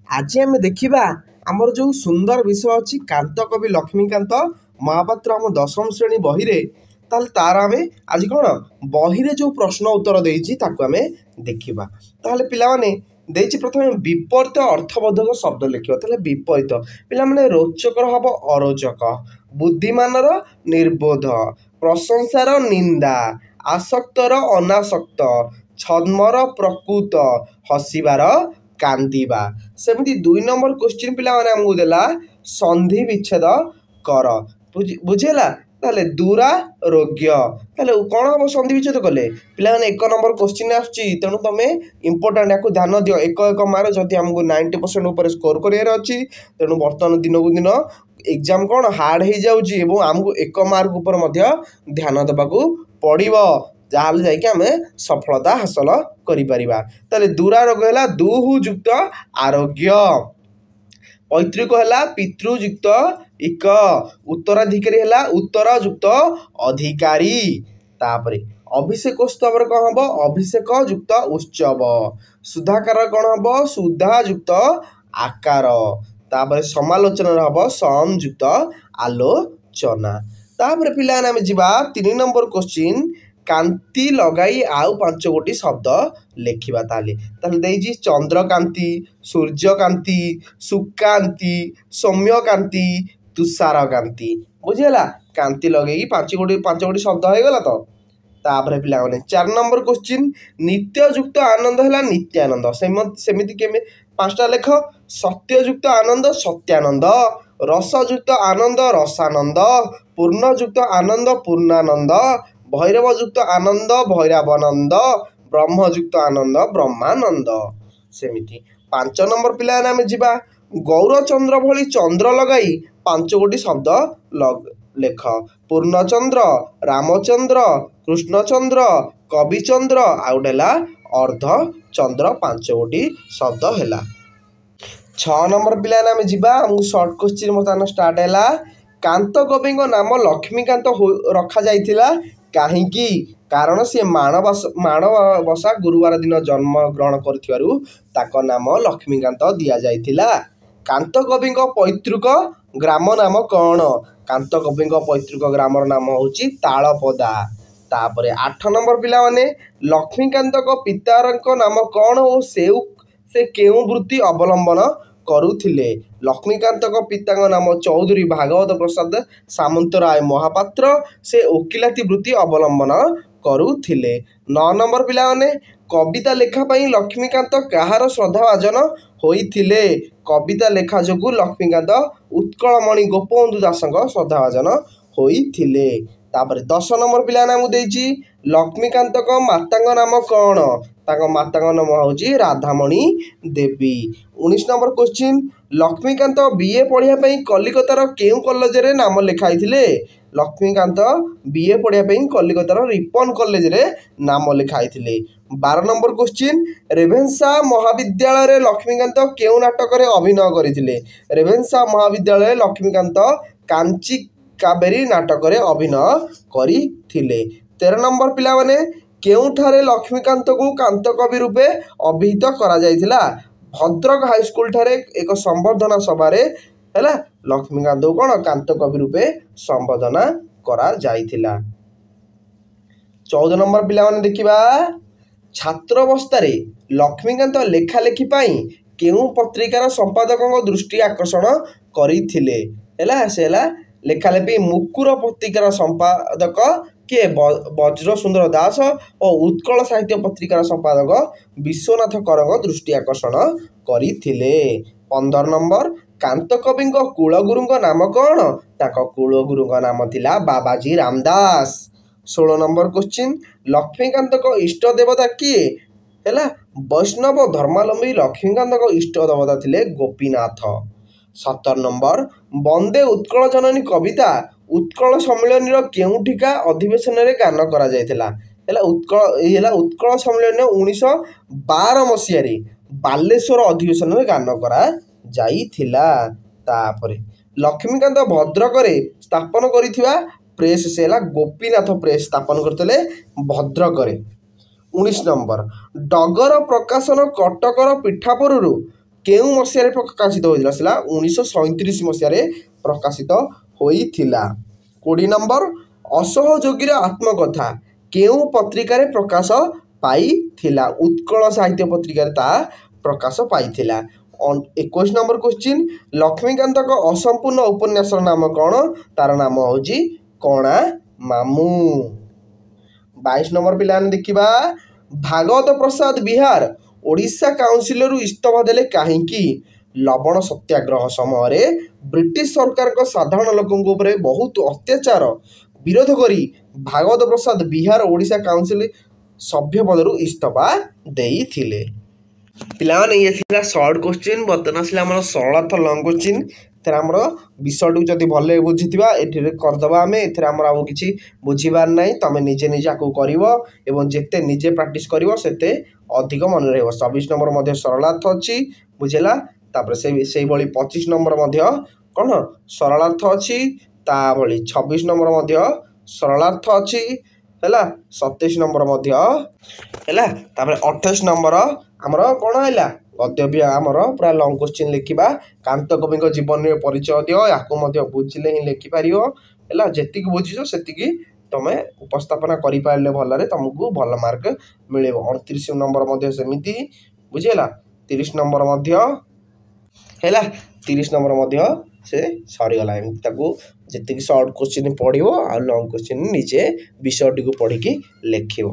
आज आम देखा आमर जो सुंदर विषय अच्छी कांत कवि लक्ष्मीकांत महापात्र आम दशम श्रेणी बही रे तार आम आज कौन बही रे जो प्रश्न उत्तर देती आम देखा ताहले पिला माने देछि प्रथम विपरीत अर्थबोधक शब्द लिखियो ताहले विपरीत पिला माने रोचकर हब अरोचक बुद्धिमानर निर्बोध प्रशंसार निंदा आसक्तर अनासक्त छद्मर प्रकृत हसिबार कांदिबा सेमती 2 नंबर क्वेश्चन पिला माने हमकु देला संधि विच्छेद कर बुझेला ताले दुरारोग्य ताले कौन हम संधि विच्छेद कले पिला माने 1 नंबर क्वेश्चन आछी तेणु तुमे इंपोर्टेंट याकु ध्यान दियो एक एक मार जदि हमकु 90% ऊपर स्कोर करियर अछि तेणु वर्तमान दिन को दिन एग्जाम कौन हार्ड हो जाउची एवं हमकु 1 मार्क ऊपर मध्य ध्यान देबाकू पड़िबो जहाँ जाकि आम सफलता हासिल करें दुरारोग है दुहु युक्त आरोग्य पैतृक है पितृयुक्त इक उत्तराधिकारी है उत्तर युक्त अधिकारी तापरे अभिषेक स्तवर कौन हम अभिषेक युक्त उत्सव सुधाकार कौन हम सुधा युक्त आकार तापरे समालोचना हम संयुक्त आलोचना तापरे पिला आम जा 3 नंबर क्वेश्चन कांति लगाई आउ 5 गोटी शब्द लिखा ताली चंद्रकांति सूर्यकांति सुकांति सौम्यकांति तुषारकांति बुझीगला कांति लगे 5 गोटी शब्द हो गला तो तापर पिला 4 नंबर क्वेश्चन नित्ययुक्त आनंद है नित्यानंद सेमिति केमे 5टा लेख सत्ययुक्त आनंद सत्यानंद रसयुक्त आनंद रसानंद पूर्णयुक्त आनंद पूर्णानंद भैरवयुक्त आनंद भैरवानंद ब्रह्मयुक्त आनंद ब्रह्मानंद सेमिति 5 नंबर पिला आम जा गौरचंद्र भली चंद्र लगाई 5 गोटी शब्द लेख पूर्णचंद्र रामचंद्र कृष्णचंद्र कविचंद्र आउटेला अर्धचंद्र 5 गोटी शब्द है 6 नंबर पिला आम जा शॉर्ट क्वेश्चन बर्तमान स्टार्ट है कांत कवि नाम लक्ष्मीकांत रखा जाइथिला काहींकी कारण सी माणवसा गुरुवार दिन जन्म ग्रहण करुथिबारु ताको नाम लक्ष्मीकांत दिया जाइथिला कांत कवि पैतृक ग्राम नाम कौन कांत कवि पैतृक ग्राम नाम होची तालपदा तापरे 8 नंबर पिला माने लक्ष्मीकांत पितार नाम कौन और से केउ वृत्ति अवलंबन करुथिले लक्ष्मीकांत पिता नाम चौधरी भागवत प्रसाद सामंतराय महापात्र से ओकिलाती वृत्ति अवलंबन करुथिले 9 नंबर पिला माने कविता लेखा पई लक्ष्मीकांत कहार श्रद्धाभाजन होइथिले कविता लेखा जोगु लक्ष्मीकांत उत्कलमणि गोपबंधु दासक श्रद्धाभाजन होइथिले तापर 10 नंबर पिला नाम देछि लक्ष्मीकांत माता नाम कौन ताको माता नाम होची राधामणि देवी 19 नंबर क्वेश्चन लक्ष्मीकांत बीए पढ़िया पई कलिकतार केउ कॉलेज रे नाम लिखाइथिले लक्ष्मीकांत बीए पढ़िया पई कलिकतार रिपन कॉलेज रे नाम लिखाइथिले 12 नंबर क्वेश्चन रेभेन्सा महाविद्यालय रे लक्ष्मीकांत केउ नाटक रे अभिनय करिथिले रेभेन्सा महाविद्यालय लक्ष्मीकांत कांची कावेरी नाटक रे अभिनय करिथिले 13 नंबर पिला माने केउठारे लक्ष्मीकांत को कांत कवि रूपे अभिहित करा जाइथिला भद्रक हाईस्कूल ठारे एक संबर्धना सभा रे हैला लक्ष्मीकांत को कौन कांत कवि रूपे संबोधना करा जाइथिला 14 नंबर पिला माने देखिबा छात्रावस्था रे लक्ष्मीकांत लेखा लेखि पाई केउ पत्रिकार संपादक दृष्टि आकर्षण करिथिले हैला से हैला लेखा लेखि मुकुर पत्रिकार संपादक किए वज्र सुंदर दास और उत्कल साहित्य पत्रिकार संपादक विश्वनाथ करंग दृष्टि आकर्षण करथिले 15 नंबर कांत कवि कुलगुरु नाम कौन ताको कुलगुरु नाम थिला बाबाजी रामदास 16 नंबर क्वेश्चन लक्ष्मीकांत इष्ट देवता किए हैला वैष्णव धर्मावलंबी लक्ष्मीकांत इष्ट देवता थिले गोपीनाथ 17 नंबर वंदे उत्कल जननी कविता उत्कल सम्मेलन केउठिका अधिवेशन रे गान करा जायतिला उत्कल सम्मेलन 1912 मसीह रे बालेश्वर अधिवेशन रे गान करा जाइथिला तापरे लक्ष्मीकांत भद्रक रे स्थापन करिथिबा प्रेस से गोपीनाथ प्रेस स्थापन करते भद्रक रे 19 नंबर डगर प्रकाशन कटकर पीठापुर କେଉଁ ମସିହାରେ ପ୍ରକାଶିତ ହୋଇଥିଲା? ସେଟା 1937 ମସିହାରେ ପ୍ରକାଶିତ ହୋଇଥିଲା। 20 ନମ୍ବର ଅସହଯୋଗୀର ଆତ୍ମକଥା କେଉଁ ପତ୍ରିକାରେ ପ୍ରକାଶ ପାଇଥିଲା? ଉତ୍କଳ ସାହିତ୍ୟ ପତ୍ରିକାରେ ତାହା ପ୍ରକାଶ ପାଇଥିଲା। 21 ନମ୍ବର କ୍ୱେଶ୍ଚିନ୍ ଲକ୍ଷ୍ମୀକାନ୍ତଙ୍କ ଅସମ୍ପୂର୍ଣ୍ଣ ଉପନ୍ୟାସର ନାମ କ'ଣ? ତାର ନାମ ହେଉଛି କଣା ମାମୁଁ। 22 ନମ୍ବର ପିଲାମାନେ ଦେଖିବା ଭାଗବତ ପ୍ରସାଦ ବିହାର ଓଡ଼ିଶା କାଉନସିଲରୁ ଇସ୍ତଫା ଦେଲେ କାହିଁକି? ଲବଣ ସତ୍ୟାଗ୍ରହ ସମୟରେ ବ୍ରିଟିଶ ସରକାରଙ୍କ ସାଧାରଣ ଲୋକଙ୍କ ଉପରେ ବହୁତ ଅତ୍ୟାଚାର ବିରୋଧ କରି ଭାଗବତ ପ୍ରସାଦ ବିହାର ଓଡ଼ିଶା କାଉନସିଲ ସଭ୍ୟ ପଦରୁ ଇସ୍ତଫା ଦେଇଥିଲେ। ପିଲାମାନେ ଇଏ ଥିଲା ସର୍ଟ କ୍ୱେଶ୍ଚିନ୍। ବର୍ତ୍ତମାନ ଆସିଲା ଆମର ସରଳାର୍ଥ ଲଙ୍ଗ କ୍ୱେଶ୍ଚିନ୍। ଏଥିରେ ଆମର ବିଷୟଟିକୁ ଯଦି ଭଲରେ ବୁଝିଥିବା ଏଥିରେ କରିଦେବା ଆମେ। ଏଥିରେ ଆମର ଆଉ କିଛି ବୁଝିବାର ନାହିଁ। ତୁମେ ନିଜେ ନିଜେ ଆକୁ କରିବ ଏବଂ ଯେତେ ନିଜେ ପ୍ରାକ୍ଟିସ୍ କରିବ ସେତେ ଅଧିକ ମନେ ରହିବ। 24 ନମ୍ବର ମଧ୍ୟ ସରଳାର୍ଥ ଅଛି, ବୁଝିଲା। ତାପରେ ସେଇଭଳି 25 ନମ୍ବର ମଧ୍ୟ କ'ଣ ସରଳାର୍ଥ ଅଛି। ତା ଭଳି 26 ନମ୍ବର ମଧ୍ୟ ସରଳାର୍ଥ ଅଛି, ହେଲା। 27 ନମ୍ବର ମଧ୍ୟ ହେଲା। ତାପରେ 28 ନମ୍ବର ଆମର କ'ଣ ହେଲା ଗଦ୍ୟ ଆମର ପୁରା ଲଙ୍ଗ କ୍ୱେଶ୍ଚିନ୍ ଲେଖିବା। କାନ୍ତ କବିଙ୍କ ଜୀବନୀର ପରିଚୟ ଦିଅ, ୟାକୁ ମଧ୍ୟ ବୁଝିଲେ ହିଁ ଲେଖିପାରିବ, ହେଲା। ଯେତିକି ବୁଝିଛ ସେତିକି ତୁମେ ଉପସ୍ଥାପନା କରିପାରିଲେ ଭଲରେ ତୁମକୁ ଭଲ ମାର୍କ ମିଳିବ। 29 ନମ୍ବର ମଧ୍ୟ ସେମିତି, ବୁଝିହେଲା। 30 ନମ୍ବର ମଧ୍ୟ ହେଲା। 30 ନମ୍ବର ମଧ୍ୟ ସେ ସରିଗଲା। ଏମିତି ତାକୁ ଯେତିକି ସର୍ଟ କ୍ୱେଶ୍ଚିନ୍ ପଢ଼ିବ ଆଉ ଲଙ୍ଗ କ୍ୱେଶ୍ଚିନ୍ ନିଜେ ବିଷୟଟିକୁ ପଢ଼ିକି ଲେଖିବ।